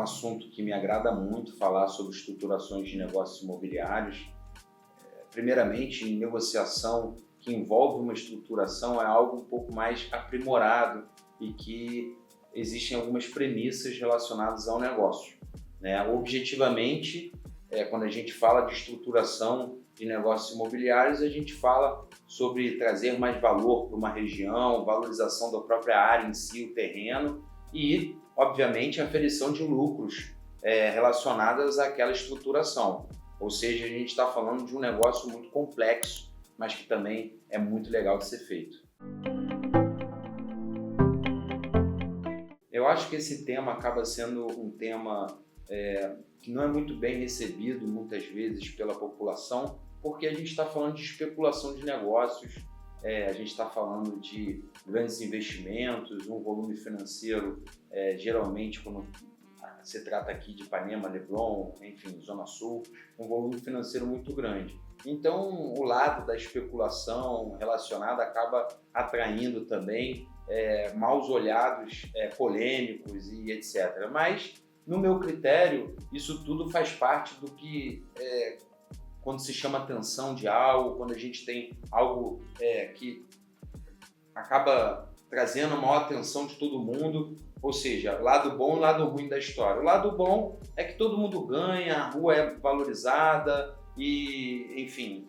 um assunto que me agrada muito falar sobre estruturações de negócios imobiliários. Primeiramente, em negociação que envolve uma estruturação é algo um pouco mais aprimorado e que existem algumas premissas relacionadas ao negócio, né? Objetivamente, quando a gente fala de estruturação de negócios imobiliários, a gente fala sobre trazer mais valor para uma região, valorização da própria área em si, o terreno e, obviamente, a aferição de lucros relacionadas àquela estruturação. Ou seja, a gente está falando de um negócio muito complexo, mas que também é muito legal de ser feito. Eu acho que esse tema acaba sendo um tema que não é muito bem recebido muitas vezes pela população, porque a gente está falando de especulação de negócios, a gente está falando de grandes investimentos, um volume financeiro, geralmente quando se trata aqui de Ipanema, Leblon, enfim, Zona Sul, um volume financeiro muito grande. Então, o lado da especulação relacionada acaba atraindo também maus olhados polêmicos e etc. Mas, no meu critério, isso tudo faz parte do que, quando se chama atenção de algo, quando a gente tem algo que acaba trazendo a maior atenção de todo mundo, ou seja, lado bom e lado ruim da história. O lado bom é que todo mundo ganha, a rua é valorizada e, enfim,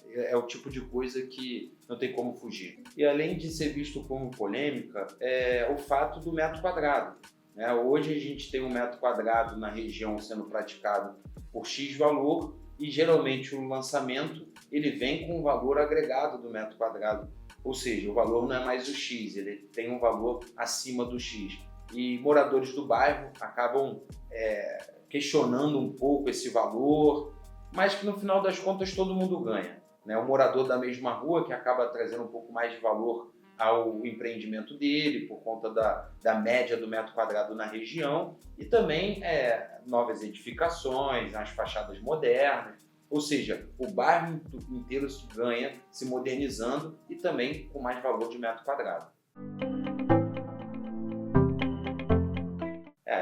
é o tipo de coisa que não tem como fugir. E além de ser visto como polêmica, é o fato do metro quadrado, né? Hoje a gente tem um metro quadrado na região sendo praticado por X valor e geralmente o lançamento ele vem com o valor agregado do metro quadrado, ou seja, o valor não é mais o X, ele tem um valor acima do X. E moradores do bairro acabam questionando um pouco esse valor, mas que no final das contas todo mundo ganha, né? O morador da mesma rua que acaba trazendo um pouco mais de valor ao empreendimento dele, por conta da média do metro quadrado na região, e também novas edificações, as fachadas modernas, ou seja, o bairro inteiro ganha se modernizando e também com mais valor de metro quadrado.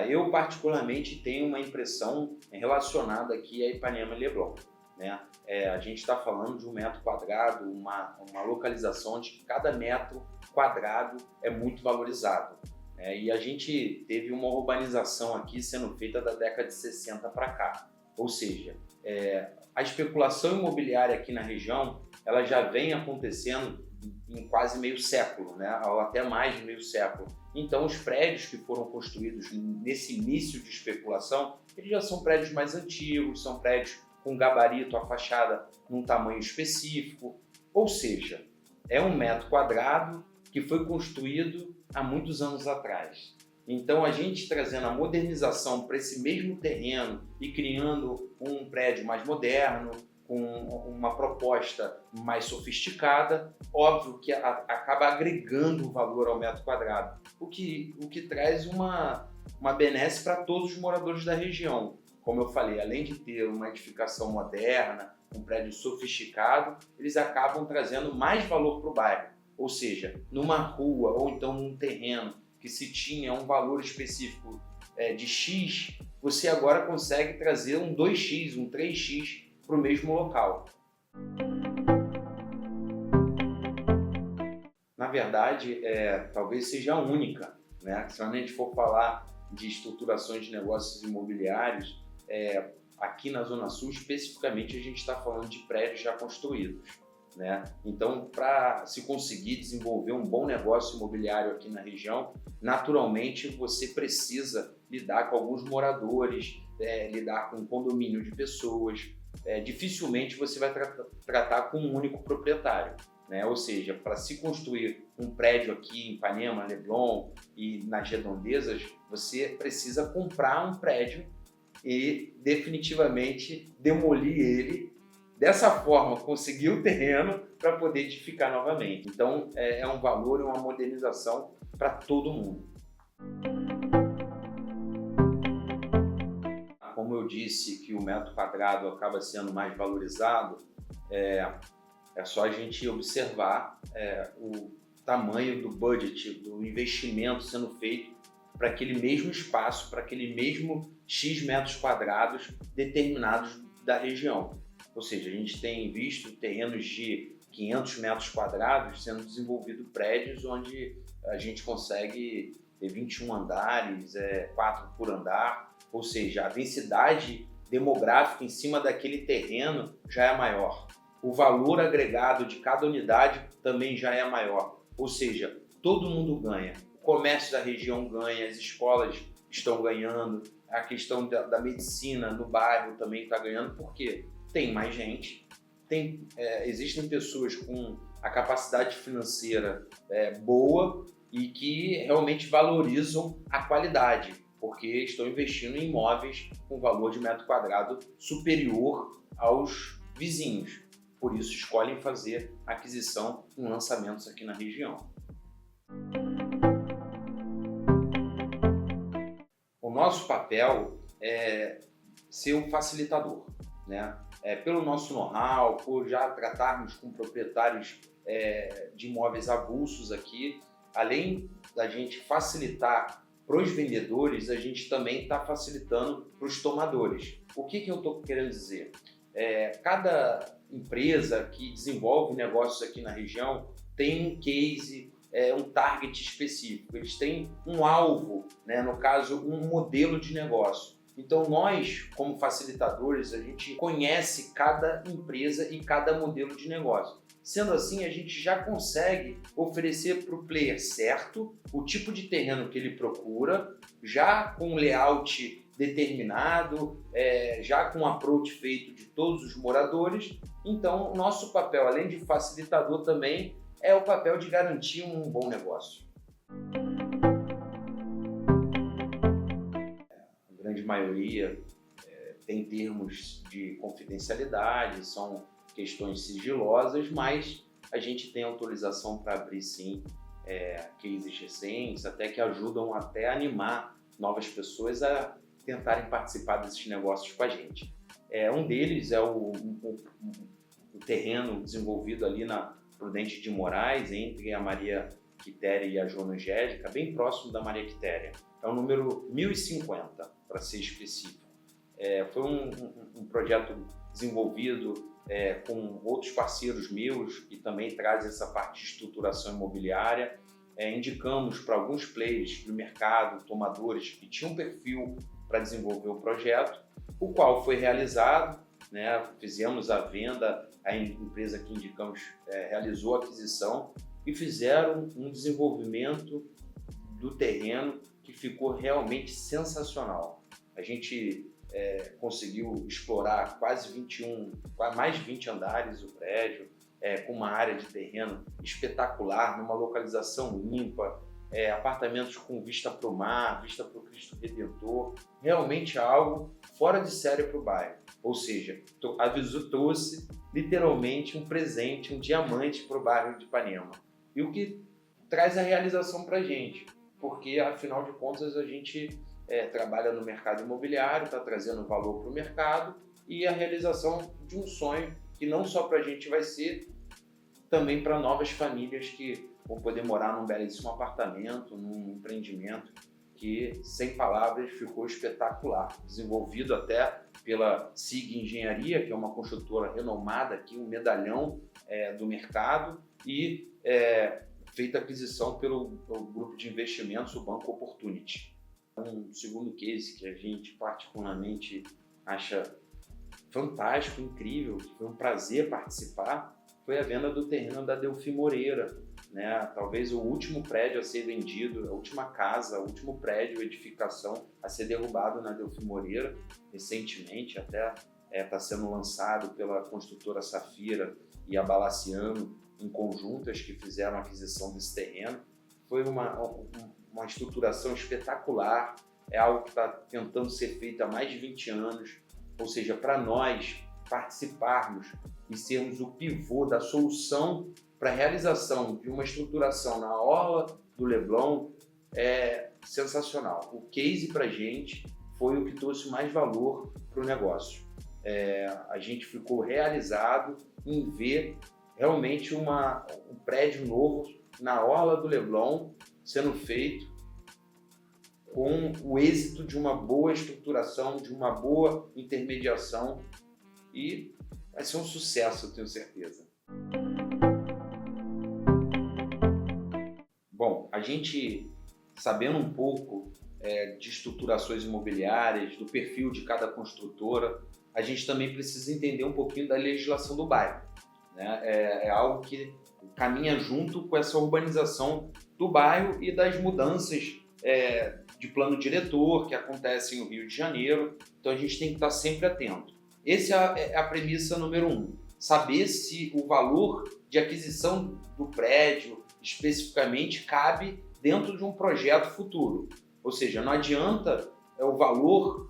Eu particularmente tenho uma impressão relacionada aqui a Ipanema e Leblon, né? A gente está falando de um metro quadrado, uma localização onde cada metro quadrado é muito valorizado, né? E a gente teve uma urbanização aqui sendo feita da década de 60 para cá, ou seja, a especulação imobiliária aqui na região ela já vem acontecendo em quase meio século, né? Ou até mais de meio século. Então, os prédios que foram construídos nesse início de especulação, eles já são prédios mais antigos, são prédios com gabarito, a fachada num tamanho específico, ou seja, é um metro quadrado que foi construído há muitos anos atrás. Então, a gente trazendo a modernização para esse mesmo terreno e criando um prédio mais moderno, com uma proposta mais sofisticada, óbvio que acaba agregando valor ao metro quadrado, o que traz uma benesse para todos os moradores da região. Como eu falei, além de ter uma edificação moderna, um prédio sofisticado, eles acabam trazendo mais valor para o bairro. Ou seja, numa rua ou então num terreno que se tinha um valor específico de X, você agora consegue trazer um 2X, um 3X para o mesmo local. Na verdade, talvez seja a única, né? Se a gente for falar de estruturações de negócios imobiliários, aqui na Zona Sul, especificamente, a gente está falando de prédios já construídos, né? Então, para se conseguir desenvolver um bom negócio imobiliário aqui na região, naturalmente você precisa lidar com alguns moradores, lidar com um condomínio de pessoas. Dificilmente você vai tratar com um único proprietário, né? Ou seja, para se construir um prédio aqui em Ipanema, Leblon e nas redondezas, você precisa comprar um prédio e definitivamente demolir ele, dessa forma conseguir o terreno para poder edificar novamente. Então é um valor e uma modernização para todo mundo. Como eu disse que o metro quadrado acaba sendo mais valorizado, é só a gente observar o tamanho do budget, do investimento sendo feito para aquele mesmo espaço, para aquele mesmo X metros quadrados determinados da região. Ou seja, a gente tem visto terrenos de 500 metros quadrados sendo desenvolvidos prédios onde a gente consegue ter 21 andares, 4 por andar, ou seja, a densidade demográfica em cima daquele terreno já é maior. O valor agregado de cada unidade também já é maior, ou seja, todo mundo ganha. O comércio da região ganha, as escolas estão ganhando, a questão da medicina no bairro também está ganhando, porque tem mais gente, existem pessoas com a capacidade financeira boa e que realmente valorizam a qualidade, porque estão investindo em imóveis com valor de metro quadrado superior aos vizinhos. Por isso, escolhem fazer aquisição em lançamentos aqui na região. O nosso papel é ser um facilitador, né? Pelo nosso know-how, por já tratarmos com proprietários de imóveis avulsos aqui, além da gente facilitar para os vendedores, a gente também está facilitando para os tomadores. O que eu estou querendo dizer? Cada empresa que desenvolve negócios aqui na região tem um case, um target específico, eles têm um alvo, né? No caso, um modelo de negócio. Então nós, como facilitadores, a gente conhece cada empresa e cada modelo de negócio. Sendo assim, a gente já consegue oferecer para o player certo o tipo de terreno que ele procura, já com um layout determinado, já com um approach feito de todos os moradores. Então, o nosso papel, além de facilitador também, é o papel de garantir um bom negócio. A grande maioria tem termos de confidencialidade, são questões sigilosas, mas a gente tem autorização para abrir sim cases recentes, até que ajudam até a animar novas pessoas a tentarem participar desses negócios com a gente. Um deles é o terreno desenvolvido ali na Prudente de Moraes, entre a Maria Quitéria e a Joana Angélica, bem próximo da Maria Quitéria. É o número 1050, para ser específico. Foi um projeto desenvolvido com outros parceiros meus que também trazem essa parte de estruturação imobiliária. Indicamos para alguns players do mercado, tomadores que tinham perfil para desenvolver o projeto, o qual foi realizado, né? Fizemos a venda, a empresa que indicamos realizou a aquisição e fizeram um desenvolvimento do terreno que ficou realmente sensacional. A gente conseguiu explorar mais de 20 andares o prédio, com uma área de terreno espetacular, numa localização limpa, apartamentos com vista para o mar, vista para o Cristo Redentor, realmente algo fora de série para o bairro. Ou seja, a Visu trouxe literalmente um presente, um diamante para o bairro de Ipanema. E o que traz a realização para a gente, porque afinal de contas a gente trabalha no mercado imobiliário, está trazendo valor para o mercado e a realização de um sonho que não só para a gente vai ser, também para novas famílias que vão poder morar num belíssimo apartamento, num empreendimento que, sem palavras, ficou espetacular. Desenvolvido até pela SIG Engenharia, que é uma construtora renomada aqui, um medalhão do mercado, e feita aquisição pelo grupo de investimentos, o Banco Opportunity. Um segundo case que a gente particularmente acha fantástico, incrível, que foi um prazer participar, foi a venda do terreno da Delfim Moreira, né? Talvez o último prédio a ser vendido, a última casa, o último prédio, edificação a ser derrubado na Delfim Moreira, recentemente, até está sendo lançado pela construtora Safira e a Balaciano, em conjuntas que fizeram a aquisição desse terreno. Foi uma estruturação espetacular, é algo que está tentando ser feito há mais de 20 anos, ou seja, para nós participarmos e sermos o pivô da solução para a realização de uma estruturação na orla do Leblon é sensacional. O case para a gente foi o que trouxe mais valor para o negócio. A gente ficou realizado em ver realmente um prédio novo na orla do Leblon sendo feito com o êxito de uma boa estruturação, de uma boa intermediação, e vai ser um sucesso, eu tenho certeza. Bom, a gente, sabendo um pouco de estruturações imobiliárias, do perfil de cada construtora, a gente também precisa entender um pouquinho da legislação do bairro, né? É algo que caminha junto com essa urbanização do bairro e das mudanças de plano diretor que acontecem no Rio de Janeiro. Então a gente tem que estar sempre atento. Essa é a premissa número 1. Saber se o valor de aquisição do prédio especificamente cabe dentro de um projeto futuro. Ou seja, não adianta o valor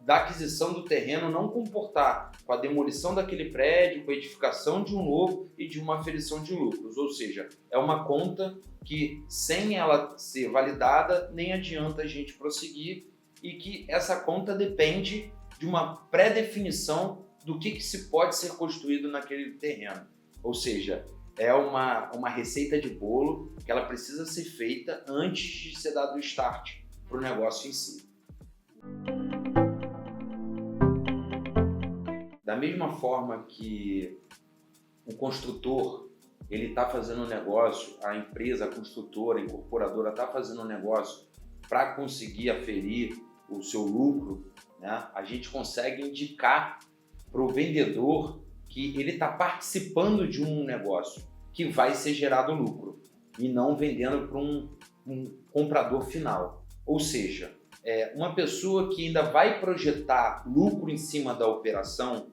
da aquisição do terreno não comportar com a demolição daquele prédio, com a edificação de um novo e de uma aferição de lucros. Ou seja, é uma conta que, sem ela ser validada, nem adianta a gente prosseguir, e que essa conta depende de uma pré-definição do que se pode ser construído naquele terreno. Ou seja, é uma receita de bolo que ela precisa ser feita antes de ser dado o start para o negócio em si. Da mesma forma que o construtor ele está fazendo um negócio, a empresa, a construtora, a incorporadora está fazendo um negócio para conseguir aferir o seu lucro, né? A gente consegue indicar para o vendedor que ele está participando de um negócio que vai ser gerado lucro e não vendendo para um comprador final. Ou seja, uma pessoa que ainda vai projetar lucro em cima da operação,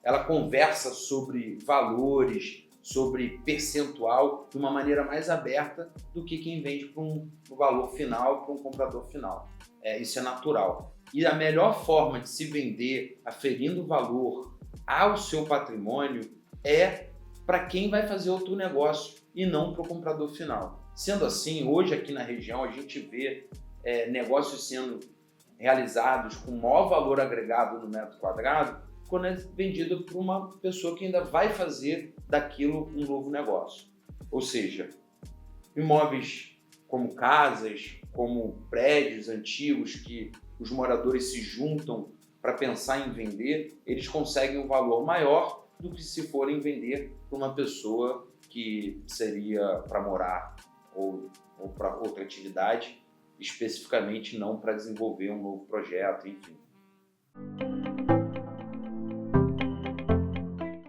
ela conversa sobre valores, sobre percentual de uma maneira mais aberta do que quem vende para um valor final, para um comprador final. Isso é natural. E a melhor forma de se vender aferindo valor ao seu patrimônio é para quem vai fazer outro negócio e não para o comprador final. Sendo assim, hoje aqui na região a gente vê negócios sendo realizados com maior valor agregado no metro quadrado quando é vendido para uma pessoa que ainda vai fazer daquilo um novo negócio. Ou seja, imóveis como casas, como prédios antigos que os moradores se juntam para pensar em vender, eles conseguem um valor maior do que se forem vender para uma pessoa que seria para morar ou para outra atividade, especificamente não para desenvolver um novo projeto, enfim.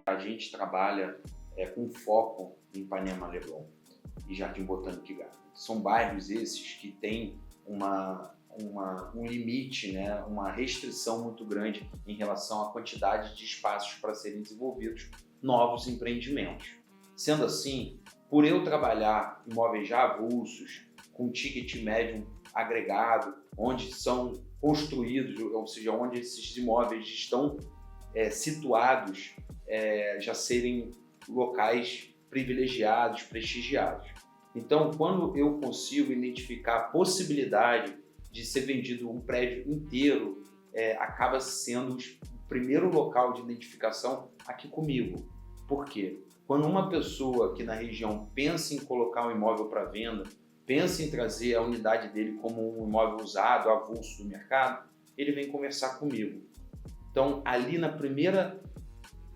A gente trabalha com foco em Ipanema Leblon e Jardim Botânico e Gardens. São bairros esses que têm um limite, né, uma restrição muito grande em relação à quantidade de espaços para serem desenvolvidos novos empreendimentos. Sendo assim, por eu trabalhar imóveis já avulsos, com ticket médio agregado, onde são construídos, ou seja, onde esses imóveis estão situados, já serem locais privilegiados, prestigiados. Então, quando eu consigo identificar a possibilidade de ser vendido um prédio inteiro, acaba sendo o primeiro local de identificação aqui comigo. Por quê? Quando uma pessoa aqui na região pensa em colocar um imóvel para venda, pensa em trazer a unidade dele como um imóvel usado, avulso do mercado, ele vem conversar comigo. Então, ali na primeira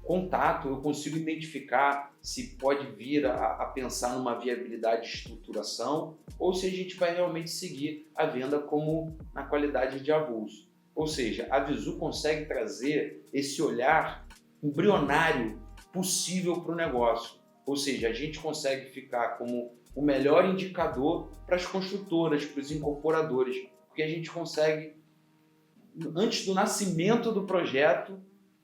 contato, eu consigo identificar se pode vir a pensar numa viabilidade de estruturação ou se a gente vai realmente seguir a venda como na qualidade de avulso. Ou seja, a Visu consegue trazer esse olhar embrionário possível para o negócio. Ou seja, a gente consegue ficar como o melhor indicador para as construtoras, para os incorporadores, porque a gente consegue, antes do nascimento do projeto,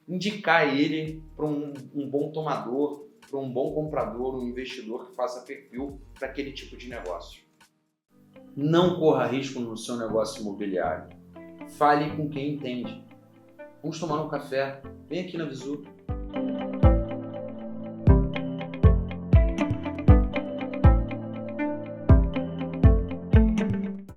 indicar ele para um bom tomador, para um bom comprador, um investidor que faça perfil para aquele tipo de negócio. Não corra risco no seu negócio imobiliário. Fale com quem entende. Vamos tomar um café. Vem aqui na Visu.